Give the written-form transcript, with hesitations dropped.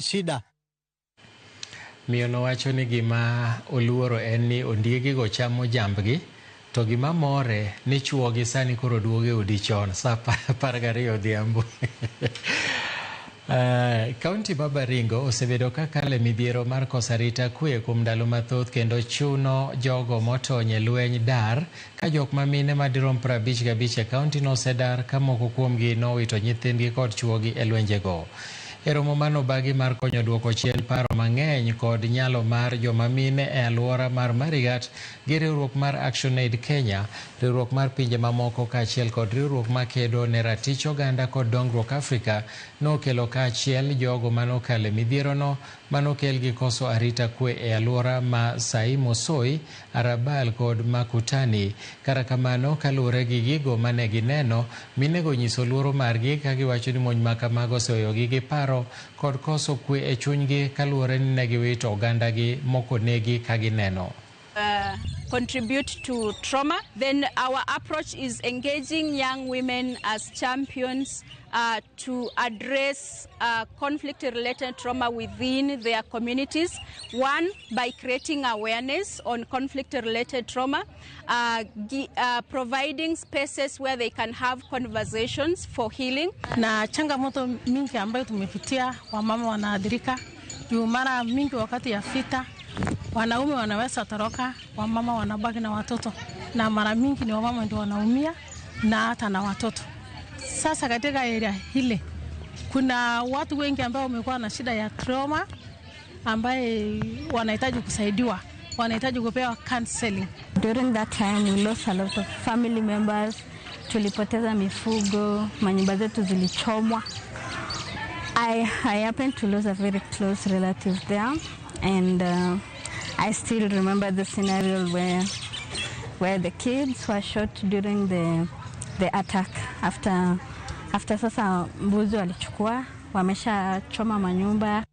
shida. Miyono wacho ni gima oluoro en ni ondiegi go chamo jambgi, to gima more ni chuogi sani koro duoge odi chon sa 12 odhiambo. Kaunti ma Baringo osebedo ka kale midhiero mar koso arita kwe kuom ndalo mathoth kendo chuno jogo motony e lweny dar ka jok ma mine madirom 55 e kaunti no osedar ka moko kuomgi nowito nyithindgi kod chuogi e lwenjego. E romo manobagi mar konyo duoko chien paro mang'eny kod nyalo mar joma mine e alwora mar Marigat gi riwruok mar ActionAid Kenya, riwruok mar pinje mamoko kaachiel kod riwruok makedo ne ratich oganda kod dongruok Afrika nokelo kaachiel jogo manokale midhierono manokel gi koso arita kwe e alwora ma Saimo Soi, Arabal kod Makutani. Kara kamano, kaluwore gi gigo mane gineno, minego nyiso luoro margi ka giwacho ni monj ma kamago oseweyogi gi paro kod koso kwe e chunygi kaluwore ni ne giwito ogandagi moko negi ka gineno. Contribute to trauma. Then our approach is engaging young women as champions to address conflict-related trauma within their communities. One, by creating awareness on conflict-related trauma, providing spaces where they can have conversations for healing. Na changamoto mingi ambayo tumepitia, wamama wanaathirika, juu mara mingi wakati ya vita wanaume wanaweza toroka, wamama wanabaki na watoto, na mara mingi ni wamama ndio wanaumia na hata na watoto. Sasa katika area hile kuna watu wengi ambao wamekuwa na shida ya trauma ambaye wanahitaji kusaidiwa, wanahitaji kupewa counseling. During that time we lost a lot of family members, tulipoteza mifugo, manyumba zetu zilichomwa. I happened to lose a very close relative there, and I still remember the scenario where the kids were shot during the attack. After sasa mbuzi walichukua, wamesha choma manyumba.